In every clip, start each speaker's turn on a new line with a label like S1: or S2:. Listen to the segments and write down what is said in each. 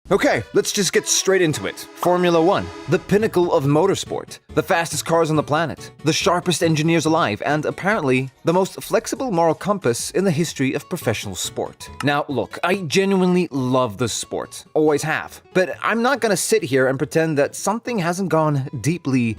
S1: Okay, let's just get straight into it. Formula One, the pinnacle of motorsport, the fastest cars on the planet, the sharpest engineers alive, and apparently the most flexible moral compass in the history of professional sport. Now, look, I genuinely love this sport, always have, but I'm not gonna sit here and pretend that something hasn't gone deeply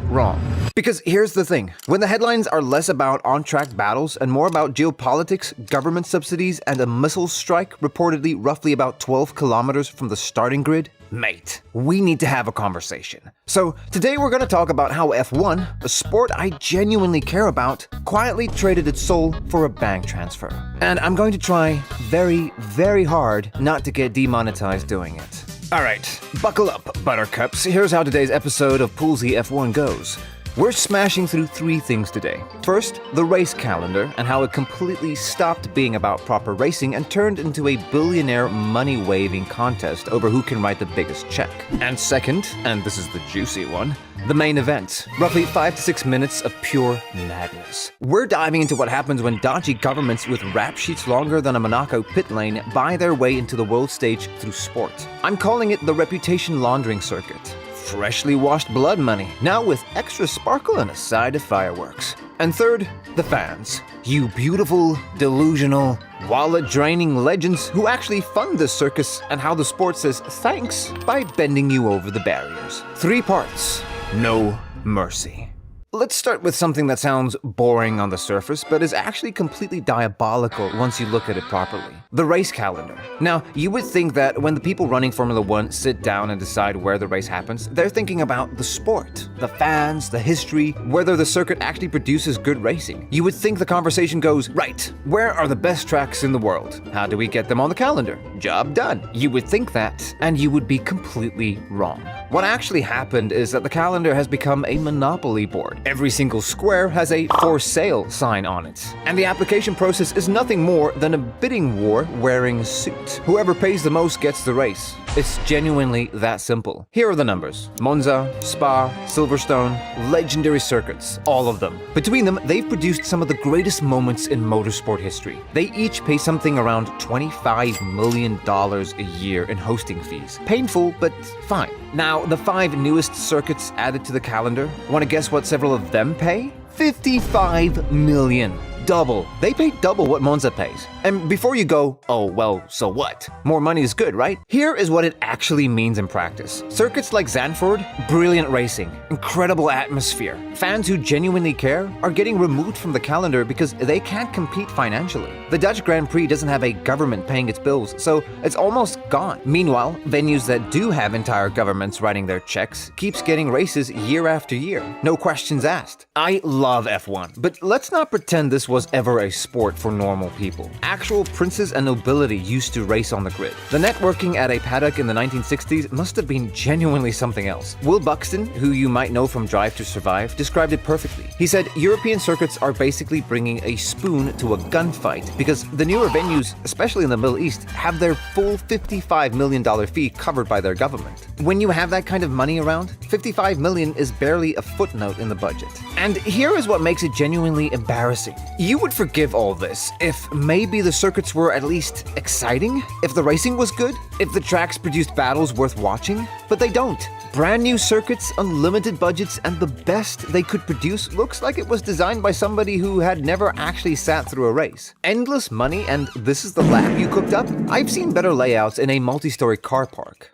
S1: wrong. Because here's the thing, when the headlines are less about on-track battles and more about geopolitics, government subsidies, and a missile strike reportedly roughly about 12 kilometers from the starting grid, mate, we need to have a conversation. So today we're going to talk about how F1, a sport I genuinely care about, quietly traded its soul for a bank transfer. And I'm going to try very hard not to get demonetized doing it. Alright, buckle up, buttercups. Here's how today's episode of Poolsy F1 goes. We're smashing through three things today. First, the race calendar and how it completely stopped being about proper racing and turned into a billionaire money-waving contest over who can write the biggest check. And second, and this is the juicy one, the main event. Roughly 5 to 6 minutes of pure madness. We're diving into what happens when dodgy governments with rap sheets longer than a Monaco pit lane buy their way into the world stage through sport. I'm calling it the reputation laundering circuit. Freshly washed blood money, now with extra sparkle and a side of fireworks. And third, the fans. You beautiful, delusional, wallet-draining legends who actually fund this circus and how the sport says thanks by bending you over the barriers. 3 parts. No mercy. Let's start with something that sounds boring on the surface, but is actually completely diabolical once you look at it properly. The race calendar. Now, you would think that when the people running Formula One sit down and decide where the race happens, they're thinking about the sport, the fans, the history, whether the circuit actually produces good racing. You would think the conversation goes, right, where are the best tracks in the world? How do we get them on the calendar? Job done. You would think that, and you would be completely wrong. What actually happened is that the calendar has become a monopoly board. Every single square has a for sale sign on it. And the application process is nothing more than a bidding war wearing a suit. Whoever pays the most gets the race. It's genuinely that simple. Here are the numbers. Monza, Spa, Silverstone, legendary circuits, all of them. Between them, they've produced some of the greatest moments in motorsport history. They each pay something around $25 million a year in hosting fees. Painful, but fine. Now, the 5 newest circuits added to the calendar, want to guess what several of them pay? $55 million. Double. They pay double what Monza pays. And before you go, oh, well, so what? More money is good, right? Here is what it actually means in practice. Circuits like Zandvoort, brilliant racing, incredible atmosphere. Fans who genuinely care are getting removed from the calendar because they can't compete financially. The Dutch Grand Prix doesn't have a government paying its bills, so it's almost gone. Meanwhile, venues that do have entire governments writing their checks keeps getting races year after year. No questions asked. I love F1, but let's not pretend this was ever a sport for normal people. Actual princes and nobility used to race on the grid. The networking at a paddock in the 1960s must have been genuinely something else. Will Buxton, who you might know from Drive to Survive, described it perfectly. He said, European circuits are basically bringing a spoon to a gunfight because the newer venues, especially in the Middle East, have their full $55 million fee covered by their government. When you have that kind of money around, $55 million is barely a footnote in the budget. And here is what makes it genuinely embarrassing. You would forgive all this if maybe the circuits were at least exciting, if the racing was good, if the tracks produced battles worth watching, but they don't. Brand new circuits, unlimited budgets, and the best they could produce looks like it was designed by somebody who had never actually sat through a race. Endless money, and this is the lap you cooked up? I've seen better layouts in a multi-story car park.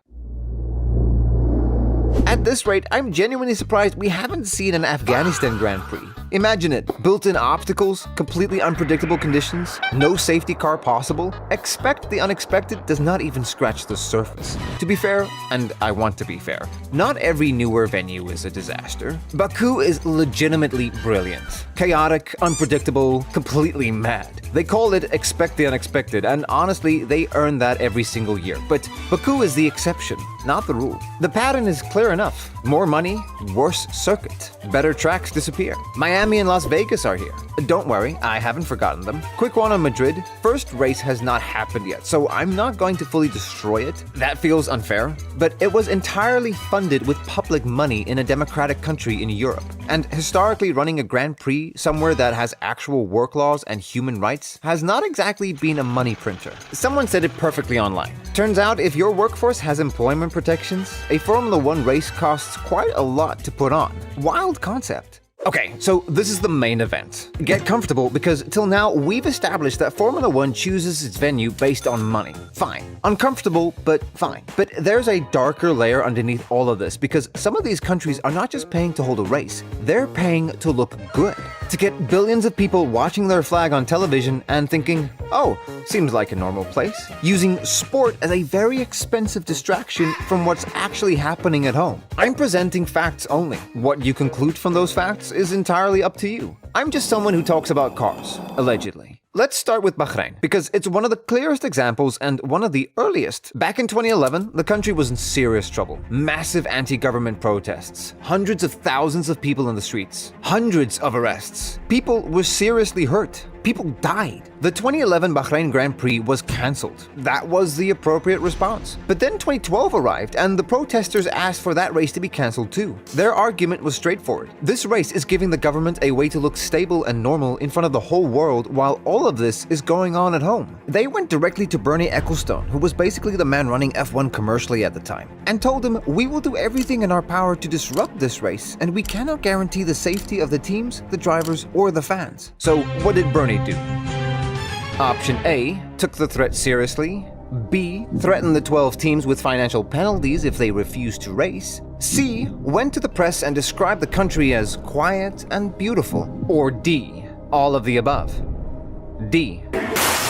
S1: At this rate, I'm genuinely surprised we haven't seen an Afghanistan Grand Prix. Imagine it, built-in obstacles, completely unpredictable conditions, no safety car possible. Expect the unexpected does not even scratch the surface. To be fair, and I want to be fair, not every newer venue is a disaster. Baku is legitimately brilliant. Chaotic, unpredictable, completely mad. They call it expect the unexpected, and honestly, they earn that every single year. But Baku is the exception, not the rule. The pattern is clear enough. More money, worse circuit. Better tracks disappear. Miami Miami and Las Vegas are here. Don't worry, I haven't forgotten them. Quick one on Madrid. First race has not happened yet, so I'm not going to fully destroy it. That feels unfair, but it was entirely funded with public money in a democratic country in Europe. And historically, running a Grand Prix somewhere that has actual work laws and human rights has not exactly been a money printer. Someone said it perfectly online. Turns out, if your workforce has employment protections, a Formula One race costs quite a lot to put on. Wild concept. Okay, so this is the main event. Get comfortable because till now we've established that Formula One chooses its venue based on money. Fine. Uncomfortable, but fine. But there's a darker layer underneath all of this because some of these countries are not just paying to hold a race, they're paying to look good. To get billions of people watching their flag on television and thinking, oh, seems like a normal place. Using sport as a very expensive distraction from what's actually happening at home. I'm presenting facts only. What you conclude from those facts is entirely up to you. I'm just someone who talks about cars, allegedly. Let's start with Bahrain, because it's one of the clearest examples and one of the earliest. Back in 2011, the country was in serious trouble. Massive anti-government protests, hundreds of thousands of people in the streets, hundreds of arrests. People were seriously hurt. People died. The 2011 Bahrain Grand Prix was cancelled. That was the appropriate response. But then 2012 arrived and the protesters asked for that race to be cancelled too. Their argument was straightforward. This race is giving the government a way to look stable and normal in front of the whole world while all of this is going on at home. They went directly to Bernie Ecclestone, who was basically the man running F1 commercially at the time, and told him, we will do everything in our power to disrupt this race and we cannot guarantee the safety of the teams, the drivers, or the fans. So what did Bernie do? Option A, took the threat seriously. B, threatened the 12 teams with financial penalties if they refused to race. C, went to the press and described the country as quiet and beautiful. Or D, all of the above. D.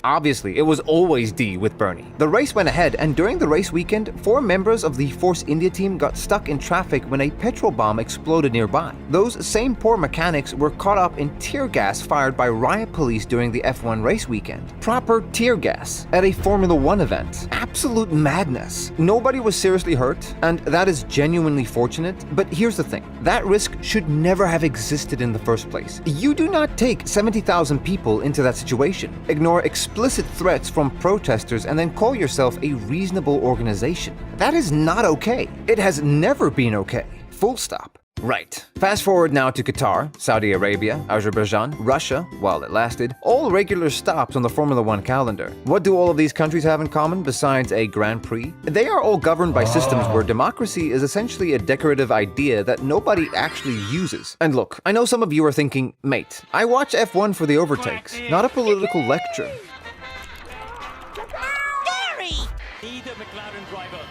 S1: Obviously, it was always D with Bernie. The race went ahead, and during the race weekend, 4 members of the Force India team got stuck in traffic when a petrol bomb exploded nearby. Those same poor mechanics were caught up in tear gas fired by riot police during the F1 race weekend. Proper tear gas at a Formula One event. Absolute madness. Nobody was seriously hurt, and that is genuinely fortunate, but here's the thing. That risk should never have existed in the first place. You do not take 70,000 people into that situation. Ignore explicit threats from protesters and then call yourself a reasonable organization. That is not okay. It has never been okay. Full stop. Right. Fast forward now to Qatar, Saudi Arabia, Azerbaijan, Russia, while it lasted, all regular stops on the Formula One calendar. What do all of these countries have in common besides a Grand Prix? They are all governed by systems where democracy is essentially a decorative idea that nobody actually uses. And look, I know some of you are thinking, mate, I watch F1 for the overtakes, not a political lecture.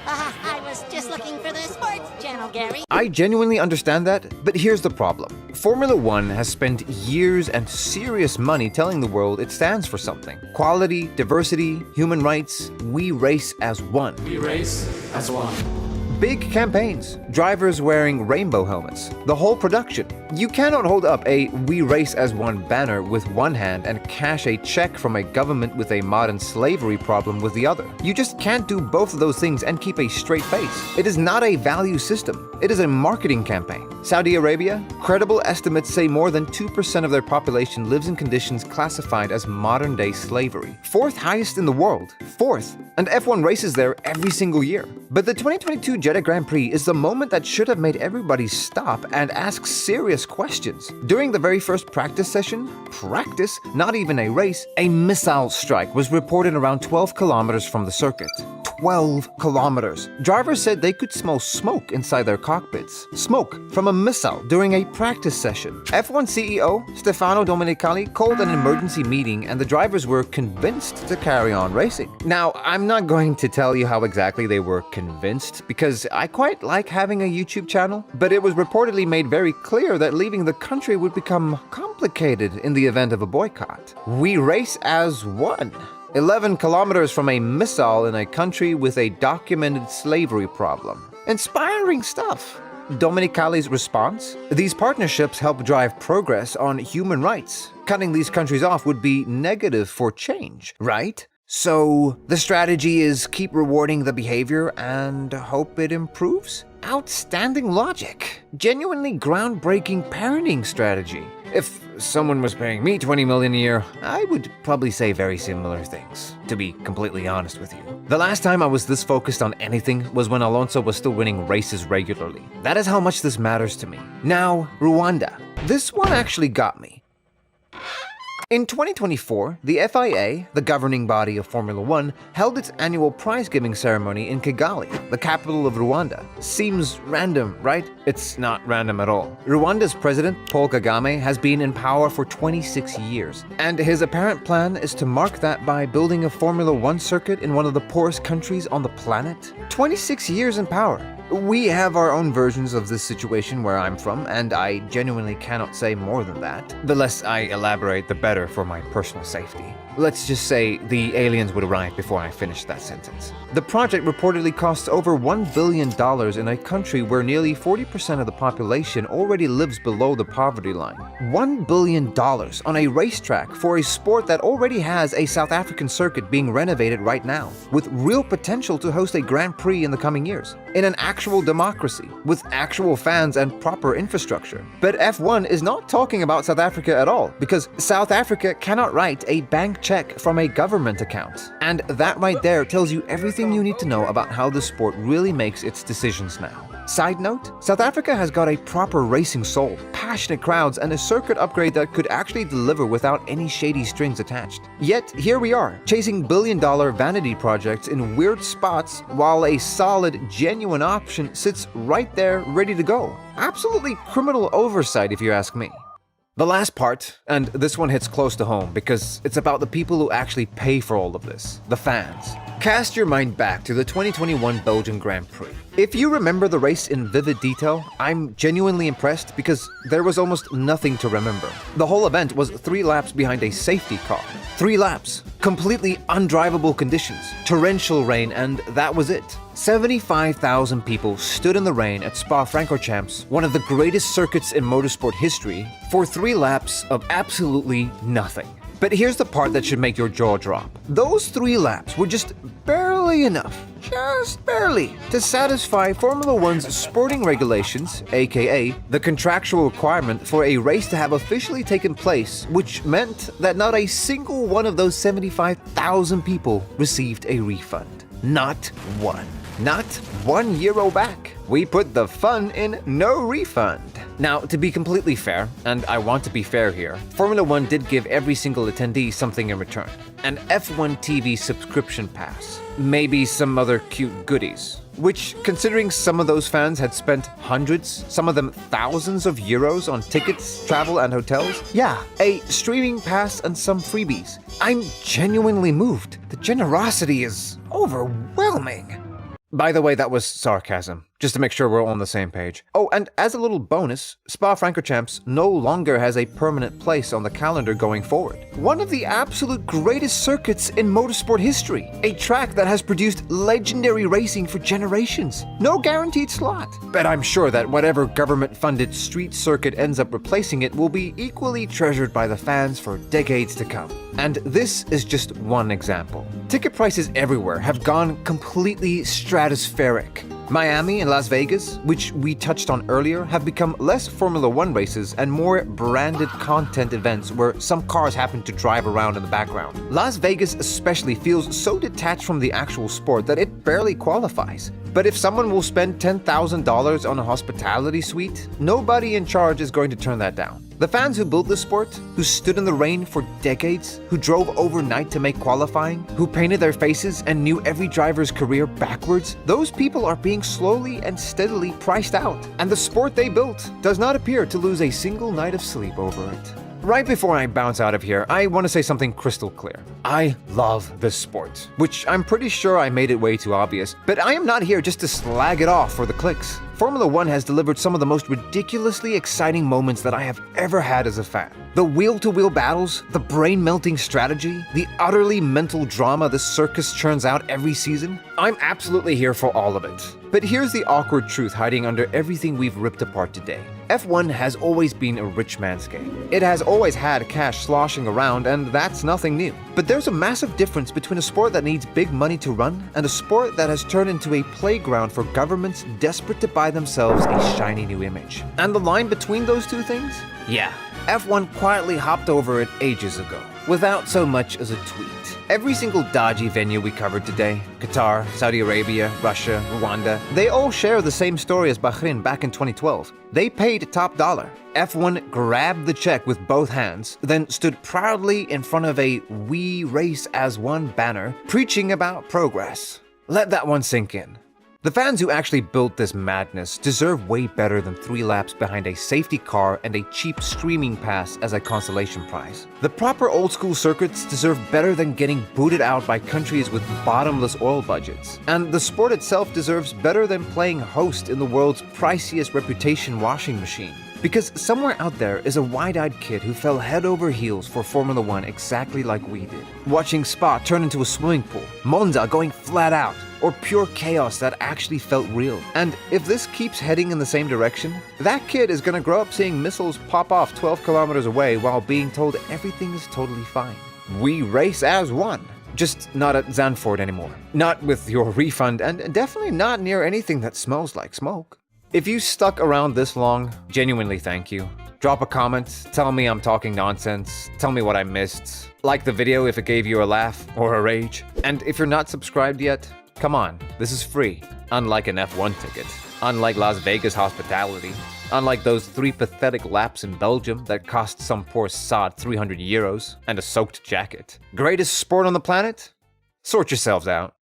S2: I was just looking for the sports channel, Gary.
S1: I genuinely understand that, but here's the problem. Formula One has spent years and serious money telling the world it stands for something. Quality, diversity, human rights, we race as one.
S3: We race as one.
S1: Big campaigns, drivers wearing rainbow helmets, the whole production. You cannot hold up a "We Race as One" banner with one hand and cash a check from a government with a modern slavery problem with the other. You just can't do both of those things and keep a straight face. It is not a value system. It is a marketing campaign. Saudi Arabia, credible estimates say more than 2% of their population lives in conditions classified as modern-day slavery. 4th highest in the world. 4th. And F1 races there every single year. But the 2022 Jeddah Grand Prix is the moment that should have made everybody stop and ask serious questions. During the very first practice session, not even a race, a missile strike was reported around 12 kilometers from the circuit. 12 kilometers. Drivers said they could smell smoke inside their cockpits. Smoke from a missile during a practice session. F1 CEO Stefano Domenicali called an emergency meeting and the drivers were convinced to carry on racing. Now, I'm not going to tell you how exactly they were convinced because I quite like having a YouTube channel, but it was reportedly made very clear that leaving the country would become complicated in the event of a boycott. We race as one. 11 kilometers from a missile in a country with a documented slavery problem. Inspiring stuff. Domenicali's response? These partnerships help drive progress on human rights. Cutting these countries off would be negative for change, right? So, the strategy is keep rewarding the behavior and hope it improves? Outstanding logic. Genuinely groundbreaking parenting strategy. If someone was paying me 20 million a year, I would probably say very similar things, to be completely honest with you. The last time I was this focused on anything was when Alonso was still winning races regularly. That is how much this matters to me. Now, Rwanda. This one actually got me. In 2024, the FIA, the governing body of Formula One, held its annual prize-giving ceremony in Kigali, the capital of Rwanda. Seems random, right? It's not random at all. Rwanda's president, Paul Kagame, has been in power for 26 years, and his apparent plan is to mark that by building a Formula One circuit in one of the poorest countries on the planet. 26 years in power. We have our own versions of this situation where I'm from, and I genuinely cannot say more than that. The less I elaborate, the better for my personal safety. Let's just say the aliens would arrive before I finish that sentence. The project reportedly costs over $1 billion in a country where nearly 40% of the population already lives below the poverty line. $1 billion on a racetrack for a sport that already has a South African circuit being renovated right now, with real potential to host a Grand Prix in the coming years, in an actual democracy, with actual fans and proper infrastructure. But F1 is not talking about South Africa at all, because South Africa cannot write a bank check from a government account. And that right there tells you everything you need to know about how the sport really makes its decisions now. Side note, South Africa has got a proper racing soul, passionate crowds, and a circuit upgrade that could actually deliver without any shady strings attached. Yet, here we are, chasing billion-dollar vanity projects in weird spots while a solid, genuine option sits right there ready to go. Absolutely criminal oversight if you ask me. The last part, and this one hits close to home because it's about the people who actually pay for all of this, the fans. Cast your mind back to the 2021 Belgian Grand Prix. If you remember the race in vivid detail, I'm genuinely impressed because there was almost nothing to remember. The whole event was 3 laps behind a safety car. 3 laps, completely undrivable conditions, torrential rain, and that was it. 75,000 people stood in the rain at Spa-Francorchamps, one of the greatest circuits in motorsport history, for 3 laps of absolutely nothing. But here's the part that should make your jaw drop. Those 3 laps were just barely enough, just barely, to satisfy Formula One's sporting regulations, aka the contractual requirement for a race to have officially taken place, which meant that not a single one of those 75,000 people received a refund. Not one. Not €1 back. We put the fun in no refund. Now, to be completely fair, and I want to be fair here, Formula One did give every single attendee something in return. An F1 TV subscription pass. Maybe some other cute goodies. Which, considering some of those fans had spent hundreds, some of them thousands of euros on tickets, travel, and hotels, yeah, a streaming pass and some freebies. I'm genuinely moved. The generosity is overwhelming. By the way, that was sarcasm, just to make sure we're all on the same page. Oh, and as a little bonus, Spa-Francorchamps no longer has a permanent place on the calendar going forward. One of the absolute greatest circuits in motorsport history, a track that has produced legendary racing for generations. No guaranteed slot. But I'm sure that whatever government-funded street circuit ends up replacing it will be equally treasured by the fans for decades to come. And this is just one example. Ticket prices everywhere have gone completely stratospheric. Miami and Las Vegas, which we touched on earlier, have become less Formula One races and more branded content events where some cars happen to drive around in the background. Las Vegas especially feels so detached from the actual sport that it barely qualifies. But if someone will spend $10,000 on a hospitality suite, nobody in charge is going to turn that down. The fans who built this sport, who stood in the rain for decades, who drove overnight to make qualifying, who painted their faces and knew every driver's career backwards, those people are being slowly and steadily priced out. And the sport they built does not appear to lose a single night of sleep over it. Right before I bounce out of here, I want to say something crystal clear. I love this sport, which I'm pretty sure I made it way too obvious, but I am not here just to slag it off for the clicks. Formula One has delivered some of the most ridiculously exciting moments that I have ever had as a fan. The wheel-to-wheel battles, the brain-melting strategy, the utterly mental drama this circus churns out every season. I'm absolutely here for all of it. But here's the awkward truth hiding under everything we've ripped apart today. F1 has always been a rich man's game. It has always had cash sloshing around, and that's nothing new. But there's a massive difference between a sport that needs big money to run and a sport that has turned into a playground for governments desperate to buy themselves a shiny new image. And the line between those two things? Yeah, F1 quietly hopped over it ages ago, without so much as a tweet. Every single dodgy venue we covered today, Qatar, Saudi Arabia, Russia, Rwanda, they all share the same story as Bahrain back in 2012. They paid top dollar. F1 grabbed the check with both hands, then stood proudly in front of a "We Race as One" banner, preaching about progress. Let that one sink in. The fans who actually built this madness deserve way better than 3 laps behind a safety car and a cheap streaming pass as a consolation prize. The proper old-school circuits deserve better than getting booted out by countries with bottomless oil budgets. And the sport itself deserves better than playing host in the world's priciest reputation washing machine. Because somewhere out there is a wide-eyed kid who fell head over heels for Formula One exactly like we did. Watching Spa turn into a swimming pool, Monza going flat out, or pure chaos that actually felt real. And if this keeps heading in the same direction, that kid is gonna grow up seeing missiles pop off 12 kilometers away while being told everything is totally fine. We race as one. Just not at Zandvoort anymore. Not with your refund, and definitely not near anything that smells like smoke. If you stuck around this long, genuinely thank you. Drop a comment, tell me I'm talking nonsense, tell me what I missed. Like the video if it gave you a laugh or a rage. And if you're not subscribed yet, come on, this is free. Unlike an F1 ticket. Unlike Las Vegas hospitality. Unlike those 3 pathetic laps in Belgium that cost some poor sod 300 euros and a soaked jacket. Greatest sport on the planet? Sort yourselves out.